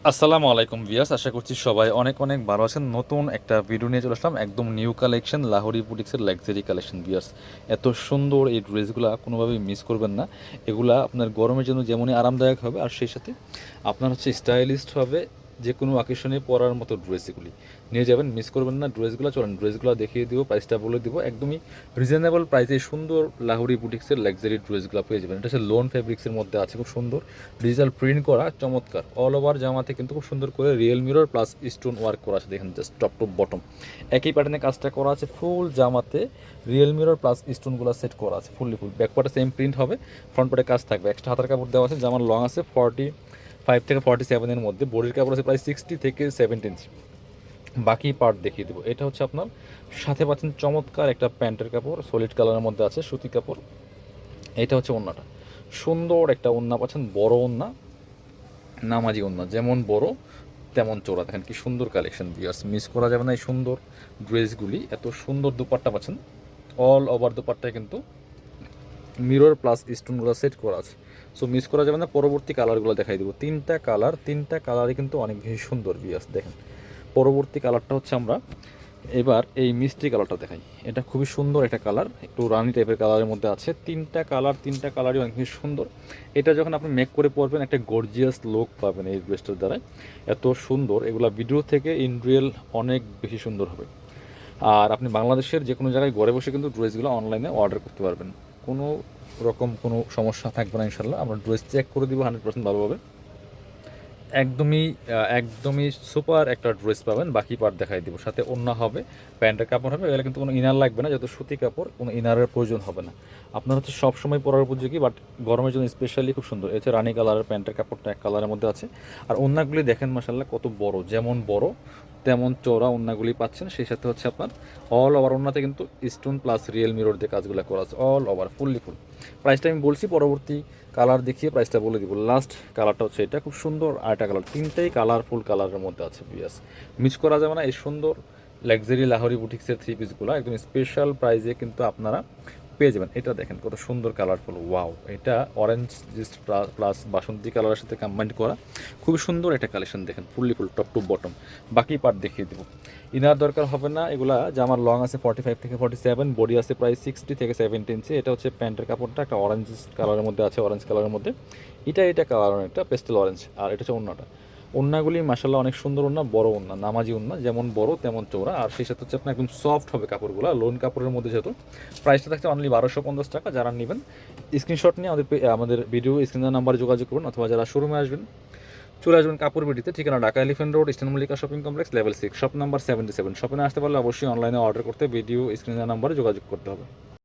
আসসালামু আলাইকুম ভিউয়ার্স, আশা করছি সবাই অনেক অনেক ভালো আছেন। নতুন একটা ভিডিও নিয়ে চলে আসলাম, একদম নিউ কালেকশন লাহোরি বুটিক্সের লাক্সারি কালেকশন। ভিউয়ার্স, এত সুন্দর এই ড্রেসগুলো কোনোভাবেই মিস করবেন না। এগুলা আপনার গরমের জন্য যেমনই আরামদায়ক হবে, আর সেই সাথে আপনার স্টাইলিস্ট হবে। যে কোনো অকেশনে পরার মতো ড্রেস এগুলি নিয়ে যাবেন, মিস করবেন না। ড্রেসগুলো চলেন, ড্রেসগুলো দেখিয়ে দিব, প্রাইসটা বলে দিব। একদমই রিজনেবল প্রাইসে সুন্দর লাহোরি বুটিক্সের লাক্সারি ড্রেসগুলো পেয়ে যাবেন। এটা হচ্ছে লোন ফেব্রিক্সের মধ্যে আছে, খুব সুন্দর ডিজিটাল প্রিন্ট করা, চমৎকার। অল ওভার জামাতে কিন্তু খুব সুন্দর করে real mirror plus stone work করা আছে। দেখেন জাস্ট টপ টু বটম একই প্যাটার্নে কাজটা করা আছে। ফুল জামাতে রিয়েল মিরর প্লাস স্টোনগুলো সেট করা আছে ফুল। ব্যাক পার্টে সেম প্রিন্ট হবে, ফ্রন্ট পার্টে কাজ থাকবে। এক্সট্রা হাতার কাপড় দেওয়া আছে। জামার লং আছে 45 থেকে 47-এর মধ্যে। বডির কাপড় আছে প্রায় 60 থেকে 70 ইঞ্চি। বাকি পার্ট দেখিয়ে দেবো। এটা হচ্ছে আপনার সাথে পাচ্ছেন চমৎকার একটা প্যান্টের কাপড়, সলিড কালারের মধ্যে আছে, সুতি কাপড়। এটা হচ্ছে ওড়নাটা, সুন্দর একটা ওড়না পাচ্ছেন, বড় ওড়না, নামাজি ওড়না, যেমন বড় তেমন চোরা। দেখেন কি সুন্দর কালেকশন ভিউয়ার্স, মিস করা যাবে না এই সুন্দর ড্রেসগুলি। এত সুন্দর দুপাট্টা পাচ্ছেন, অল ওভার দুপাট্টায় কিন্তু মিরর প্লাস স্টোনগুলো সেট করা আছে। সো মিস করা যাবে না। পরবর্তী কালারগুলো দেখাই দেবো। তিনটা কালারই কিন্তু অনেক বেশি সুন্দর ভিউয়ার্স। দেখেন পরবর্তী কালারটা হচ্ছে আমরা এবার এই মিষ্টি কালারটা দেখাই। এটা খুবই সুন্দর একটা কালার, একটু রানি টাইপের কালারের মধ্যে আছে। তিনটা কালারই অনেক বেশি সুন্দর। এটা যখন আপনি মেক করে পরবেন, একটা গর্জিয়াস লুক পাবেন এই ড্রেসটার দ্বারা। এত সুন্দর, এগুলা ভিডিও থেকে ইন রিয়েল অনেক বেশি সুন্দর হবে। আর আপনি বাংলাদেশের যে কোনো জায়গায় ঘরে বসে কিন্তু ড্রেসগুলো অনলাইনে অর্ডার করতে পারবেন। কোনো রকম কোনো সমস্যা থাকবে না ইনশাল্লাহ। আমরা ড্রেস চেক করে দিব 100% ভালোভাবে। একদমই সুপার একটা ড্রেস পাবেন। বাকি পার্ট দেখাই দিব। সাথে ওড়না হবে, প্যান্টের কাপড় হবে। এগুলো কিন্তু কোনো ইনার লাগবে না, যেহেতু সুতি কাপড় কোনো ইনারের প্রয়োজন হবে না। আপনার সবসময় পরার উপযোগী, বাট গরমের জন্য স্পেশালি খুব সুন্দর। এতে রানী কালারের প্যান্টের কাপড়টা এক কালারের মধ্যে আছে। আর ওড়নাগুলি দেখেন মাসাল্লাহ কত বড়, যেমন বড় তেমন চওড়া ওড়নাগুলি পাচ্ছেন। সেই সাথে হচ্ছে আপনার অল ওভার ওড়নাতে কিন্তু স্টোন প্লাস রিয়েল মিরর দিয়ে কাজগুলো করা আছে, অল ওভার ফুল। প্রাইসটা আমি বলছি, পরবর্তী কালার দেখিয়ে প্রাইসটা বলে দিব। লাস্ট কালারটা হচ্ছে এটা, খুব সুন্দর আরেকটা কালার। তিনটাই কালারফুল কালারের মধ্যে আছে বিয়াস, মিস করা যাবে না। এই সুন্দর লাক্সারি লাহোরি বুটিক্সের থ্রি পিসগুলো একদম স্পেশাল প্রাইসে কিন্তু আপনারা পেয়ে যাবেন। এটা দেখেন কত সুন্দর কালারফুল, ওয়াও। এটা অরেঞ্জ জিস্ট প্লাস বাসন্তী কালারের সাথে কম্বাইন্ড করা, খুবই সুন্দর একটা কালেকশন। দেখেন ফুল টপ টু বটম। বাকি পার্ট দেখিয়ে দেবো। ইনার দরকার হবে না। এগুলা জামার লং আছে 45 থেকে 47, বডি আছে প্রায় 60 থেকে 70 ইঞ্চি। এটা হচ্ছে প্যান্টের কাপড়টা, একটা অরেঞ্জ কালারের মধ্যে আছে, অরেঞ্জ কালারের মধ্যে। এটা কালার অনেকটা পেস্টেল অরেঞ্জ। আর এটা হচ্ছে ওড়নাটা। ওড়নাগুলি মাসাল্লাহ অনেক সুন্দর ওড়না, বড় ওড়না, নামাজি ওড়না, যেমন বড় তেমন চওড়া। আর সেই সাথে হচ্ছে আপনার একদম সফট হবে কাপড়গুলো, লোন কাপড়ের মধ্যে। যেহেতু প্রাইসটা থাকছে অনলি 1250 টাকা। যারা নেবেন স্ক্রিনশট নিয়ে আমাদের ভিডিও স্ক্রিনের নাম্বারে যোগাযোগ করুন, অথবা যারা শোরুমে আসবেন চলে আসবেন কাপড় বিটিতে। ঠিকানা Dhaka elephant road, eastern Mallika shopping complex, level 6, shop number 77। শপে না আসতে পারলে অবশ্যই অনলাইনে অর্ডার করতে ভিডিও স্ক্রিনের নাম্বারে যোগাযোগ করতে হবে।